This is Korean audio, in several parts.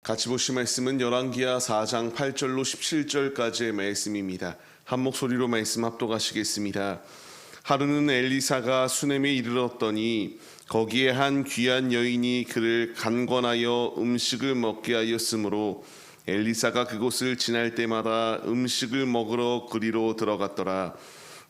같이 보실 말씀은 열왕기하 4장 8절로 17절까지의 말씀입니다. 한 목소리로 말씀 합독하시겠습니다. 하루는 엘리사가 수넴에 이르렀더니 거기에 한 귀한 여인이 그를 간권하여 음식을 먹게 하였으므로 엘리사가 그곳을 지날 때마다 음식을 먹으러 그리로 들어갔더라.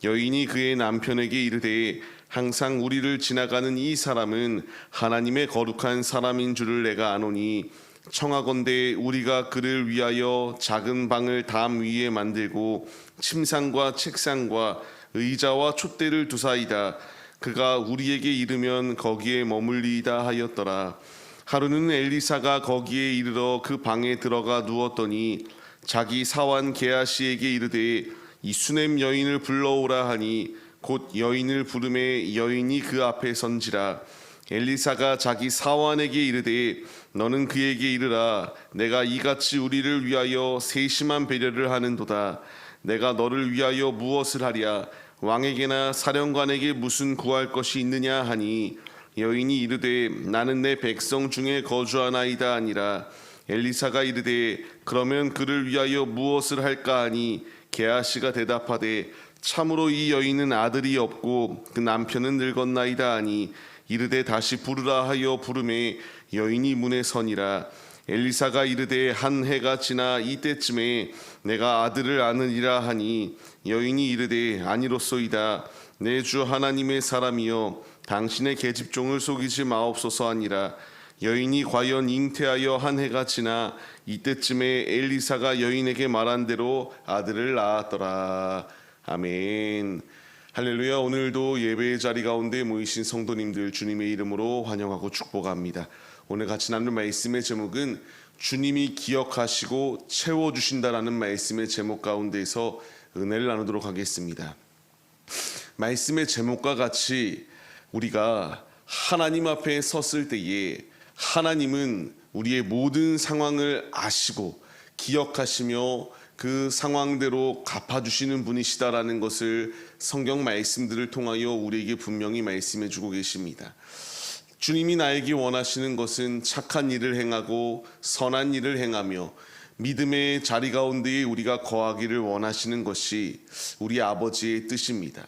여인이 그의 남편에게 이르되 항상 우리를 지나가는 이 사람은 하나님의 거룩한 사람인 줄을 내가 아노니 청하건대 우리가 그를 위하여 작은 방을 담 위에 만들고 침상과 책상과 의자와 촛대를 두사이다. 그가 우리에게 이르면 거기에 머물리이다 하였더라. 하루는 엘리사가 거기에 이르러 그 방에 들어가 누웠더니 자기 사환 게하시에게 이르되 이 수넴 여인을 불러오라 하니 곧 여인을 부르매 여인이 그 앞에 선지라. 엘리사가 자기 사환에게 이르되 너는 그에게 이르라. 내가 이같이 우리를 위하여 세심한 배려를 하는도다. 내가 너를 위하여 무엇을 하랴? 왕에게나 사령관에게 무슨 구할 것이 있느냐 하니 여인이 이르되 나는 내 백성 중에 거주하나이다 아니라. 엘리사가 이르되 그러면 그를 위하여 무엇을 할까 하니 게하시가 대답하되 참으로 이 여인은 아들이 없고 그 남편은 늙었나이다 하니 이르되 다시 부르라 하여 부르매 여인이 문에 서니라. 엘리사가 이르되 한 해가 지나 이때쯤에 내가 아들을 아느니라 하니 여인이 이르되 아니로소이다. 내 주 하나님의 사람이여 당신의 계집종을 속이지 마옵소서 하니라. 여인이 과연 잉태하여 한 해가 지나 이때쯤에 엘리사가 여인에게 말한 대로 아들을 낳았더라. 아멘. 할렐루야. 오늘도 예배의 자리 가운데 모이신 성도님들 주님의 이름으로 환영하고 축복합니다. 오늘 같이 나눌 말씀의 제목은 주님이 기억하시고 채워주신다라는 말씀의 제목 가운데서 은혜를 나누도록 하겠습니다. 말씀의 제목과 같이 우리가 하나님 앞에 섰을 때에 하나님은 우리의 모든 상황을 아시고 기억하시며 그 상황대로 갚아주시는 분이시다라는 것을 성경 말씀들을 통하여 우리에게 분명히 말씀해 주고 계십니다. 주님이 나에게 원하시는 것은 착한 일을 행하고 선한 일을 행하며 믿음의 자리 가운데에 우리가 거하기를 원하시는 것이 우리 아버지의 뜻입니다.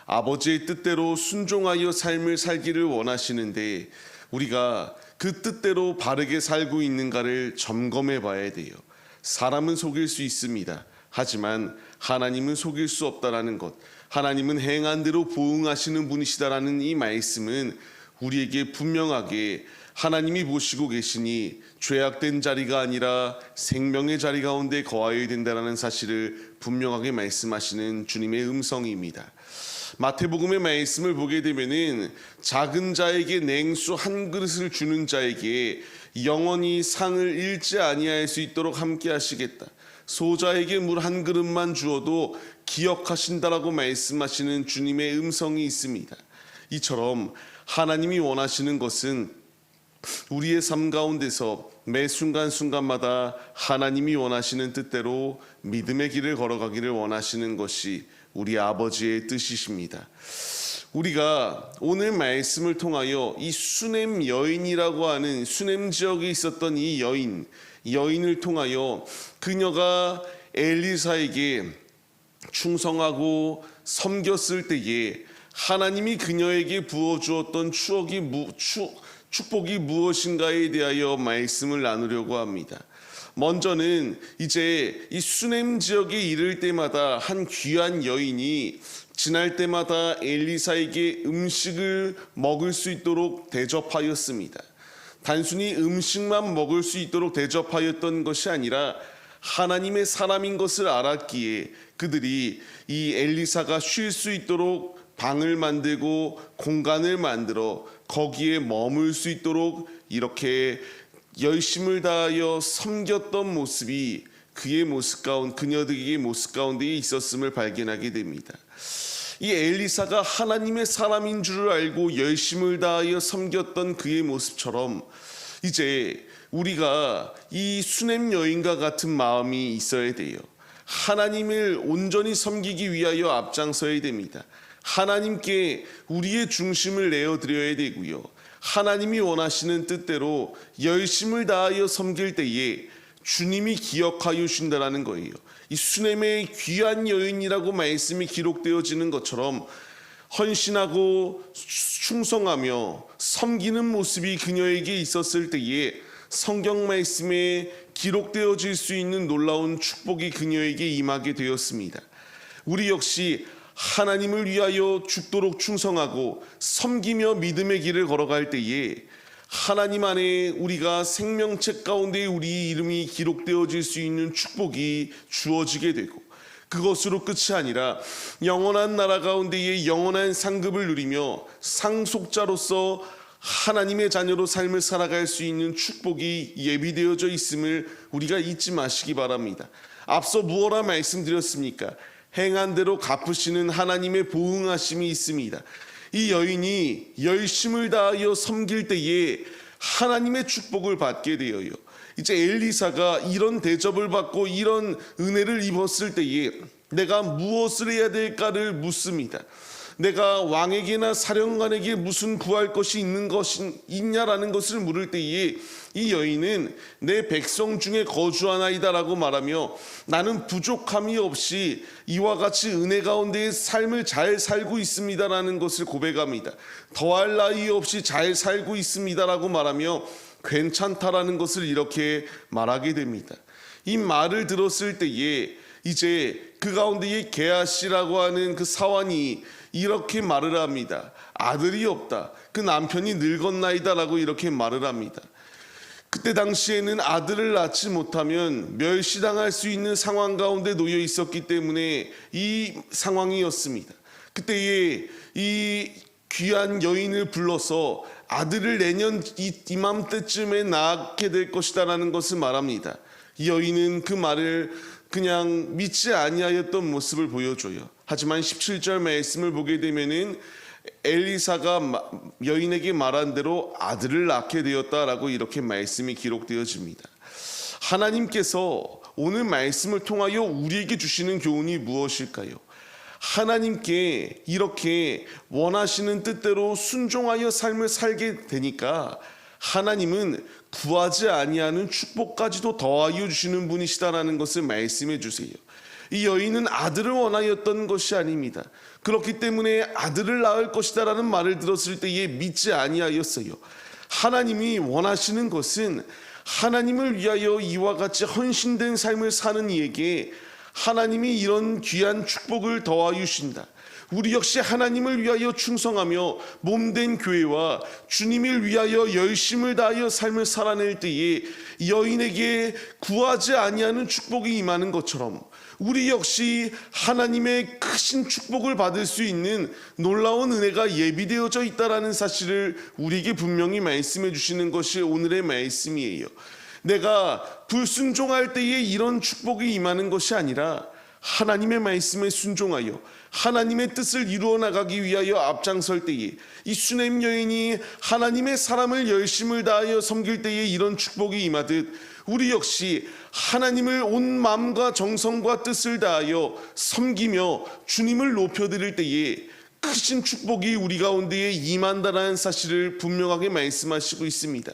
아버지의 뜻대로 순종하여 삶을 살기를 원하시는데 우리가 그 뜻대로 바르게 살고 있는가를 점검해 봐야 돼요. 사람은 속일 수 있습니다. 하지만 하나님은 속일 수 없다라는 것, 하나님은 행한 대로 보응하시는 분이시다라는 이 말씀은 우리에게 분명하게 하나님이 보시고 계시니 죄악된 자리가 아니라 생명의 자리 가운데 거하여야 된다는 사실을 분명하게 말씀하시는 주님의 음성입니다. 마태복음의 말씀을 보게 되면은 작은 자에게 냉수 한 그릇을 주는 자에게 영원히 상을 잃지 아니할 수 있도록 함께 하시겠다. 소자에게 물 한 그릇만 주어도 기억하신다라고 말씀하시는 주님의 음성이 있습니다. 이처럼 하나님이 원하시는 것은 우리의 삶 가운데서 매 순간순간마다 하나님이 원하시는 뜻대로 믿음의 길을 걸어가기를 원하시는 것이 우리 아버지의 뜻이십니다. 우리가 오늘 말씀을 통하여 이 수넴 여인이라고 하는 수넴 지역에 있었던 이 여인을 통하여 그녀가 엘리사에게 충성하고 섬겼을 때에 하나님이 그녀에게 부어주었던 축복이 무엇인가에 대하여 말씀을 나누려고 합니다. 먼저는 이제 이 수넴 지역에 이를 때마다 한 귀한 여인이 지날 때마다 엘리사에게 음식을 먹을 수 있도록 대접하였습니다. 단순히 음식만 먹을 수 있도록 대접하였던 것이 아니라 하나님의 사람인 것을 알았기에 그들이 이 엘리사가 쉴 수 있도록 방을 만들고 공간을 만들어 거기에 머물 수 있도록 이렇게 열심을 다하여 섬겼던 모습이 그녀들의 모습 가운데 있었음을 발견하게 됩니다. 이 엘리사가 하나님의 사람인 줄을 알고 열심을 다하여 섬겼던 그의 모습처럼 이제 우리가 이 수넴 여인과 같은 마음이 있어야 돼요. 하나님을 온전히 섬기기 위하여 앞장서야 됩니다. 하나님께 우리의 중심을 내어드려야 되고요. 하나님이 원하시는 뜻대로 열심을 다하여 섬길 때에 주님이 기억하여 주신다라는 거예요. 이 수넴의 귀한 여인이라고 말씀이 기록되어지는 것처럼 헌신하고 충성하며 섬기는 모습이 그녀에게 있었을 때에 성경 말씀에 기록되어질 수 있는 놀라운 축복이 그녀에게 임하게 되었습니다. 우리 역시 하나님을 위하여 죽도록 충성하고 섬기며 믿음의 길을 걸어갈 때에 하나님 안에 우리가 생명책 가운데 우리 이름이 기록되어질 수 있는 축복이 주어지게 되고, 그것으로 끝이 아니라 영원한 나라 가운데의 영원한 상급을 누리며 상속자로서 하나님의 자녀로 삶을 살아갈 수 있는 축복이 예비되어져 있음을 우리가 잊지 마시기 바랍니다. 앞서 무엇라 말씀드렸습니까? 행한 대로 갚으시는 하나님의 보응하심이 있습니다. 이 여인이 열심을 다하여 섬길 때에 하나님의 축복을 받게 되어요. 이제 엘리사가 이런 대접을 받고 이런 은혜를 입었을 때에 내가 무엇을 해야 될까를 묻습니다. 내가 왕에게나 사령관에게 무슨 구할 것이 있냐라는 것을 물을 때에 이 여인은 내 백성 중에 거주하나이다라고 말하며 나는 부족함이 없이 이와 같이 은혜 가운데의 삶을 잘 살고 있습니다라는 것을 고백합니다. 더할 나위 없이 잘 살고 있습니다라고 말하며 괜찮다라는 것을 이렇게 말하게 됩니다. 이 말을 들었을 때에 이제 그 가운데에 게하시라고 하는 그 사환이 이렇게 말을 합니다. 아들이 없다. 그 남편이 늙었나이다라고 이렇게 말을 합니다. 그때 당시에는 아들을 낳지 못하면 멸시당할 수 있는 상황 가운데 놓여 있었기 때문에 이 상황이었습니다. 그때에 이 귀한 여인을 불러서 아들을 내년 이맘때쯤에 낳게 될 것이다라는 것을 말합니다. 이 여인은 그 말을 그냥 믿지 아니하였던 모습을 보여줘요. 하지만 17절 말씀을 보게 되면은 엘리사가 여인에게 말한 대로 아들을 낳게 되었다라고 이렇게 말씀이 기록되어집니다. 하나님께서 오늘 말씀을 통하여 우리에게 주시는 교훈이 무엇일까요? 하나님께 이렇게 원하시는 뜻대로 순종하여 삶을 살게 되니까 하나님은 구하지 아니하는 축복까지도 더하여 주시는 분이시다라는 것을 말씀해 주세요. 이 여인은 아들을 원하였던 것이 아닙니다. 그렇기 때문에 아들을 낳을 것이다라는 말을 들었을 때에 믿지 아니하였어요. 하나님이 원하시는 것은 하나님을 위하여 이와 같이 헌신된 삶을 사는 이에게 하나님이 이런 귀한 축복을 더하여 주신다. 우리 역시 하나님을 위하여 충성하며 몸된 교회와 주님을 위하여 열심을 다하여 삶을 살아낼 때에 여인에게 구하지 아니하는 축복이 임하는 것처럼 우리 역시 하나님의 크신 축복을 받을 수 있는 놀라운 은혜가 예비되어져 있다는 사실을 우리에게 분명히 말씀해 주시는 것이 오늘의 말씀이에요. 내가 불순종할 때에 이런 축복이 임하는 것이 아니라 하나님의 말씀에 순종하여 하나님의 뜻을 이루어 나가기 위하여 앞장설 때에 이 수넴 여인이 하나님의 사람을 열심을 다하여 섬길 때에 이런 축복이 임하듯 우리 역시 하나님을 온 마음과 정성과 뜻을 다하여 섬기며 주님을 높여드릴 때에 크신 축복이 우리 가운데에 임한다는 사실을 분명하게 말씀하시고 있습니다.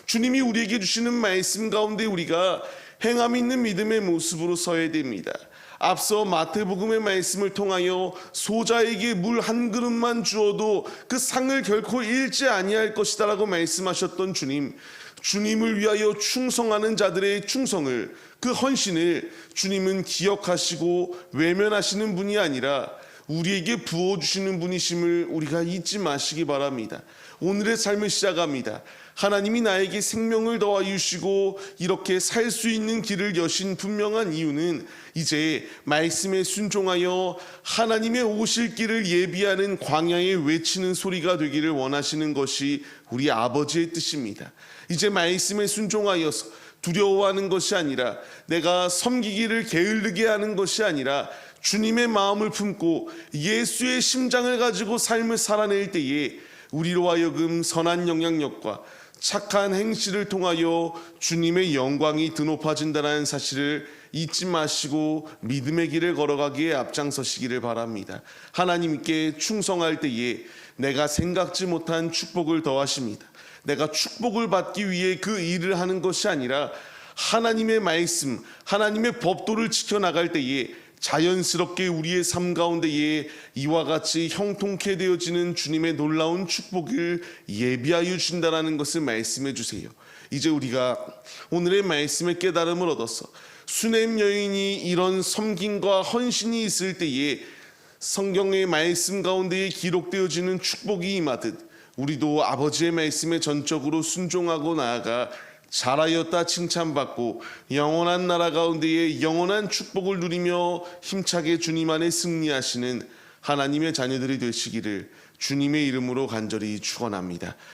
주님이 우리에게 주시는 말씀 가운데 우리가 행함 있는 믿음의 모습으로 서야 됩니다. 앞서 마태복음의 말씀을 통하여 소자에게 물 한 그릇만 주어도 그 상을 결코 잃지 아니할 것이다라고 말씀하셨던 주님, 주님을 위하여 충성하는 자들의 충성을, 그 헌신을 주님은 기억하시고 외면하시는 분이 아니라 우리에게 부어주시는 분이심을 우리가 잊지 마시기 바랍니다. 오늘의 삶을 시작합니다. 하나님이 나에게 생명을 더하여 주시고 이렇게 살 수 있는 길을 여신 분명한 이유는 이제 말씀에 순종하여 하나님의 오실 길을 예비하는 광야에 외치는 소리가 되기를 원하시는 것이 우리 아버지의 뜻입니다. 이제 말씀에 순종하여서 두려워하는 것이 아니라 내가 섬기기를 게을르게 하는 것이 아니라 주님의 마음을 품고 예수의 심장을 가지고 삶을 살아낼 때에 우리로 하여금 선한 영향력과 착한 행실을 통하여 주님의 영광이 드높아진다는 사실을 잊지 마시고 믿음의 길을 걸어가기에 앞장서시기를 바랍니다. 하나님께 충성할 때에 내가 생각지 못한 축복을 더하십니다. 내가 축복을 받기 위해 그 일을 하는 것이 아니라 하나님의 말씀, 하나님의 법도를 지켜나갈 때에 자연스럽게 우리의 삶 가운데에 이와 같이 형통케 되어지는 주님의 놀라운 축복을 예비하여 준다라는 것을 말씀해 주세요. 이제 우리가 오늘의 말씀의 깨달음을 얻어서 수넴 여인이 이런 섬김과 헌신이 있을 때에 성경의 말씀 가운데에 기록되어지는 축복이 임하듯 우리도 아버지의 말씀에 전적으로 순종하고 나아가 잘하였다 칭찬받고 영원한 나라 가운데에 영원한 축복을 누리며 힘차게 주님 안에 승리하시는 하나님의 자녀들이 되시기를 주님의 이름으로 간절히 축원합니다.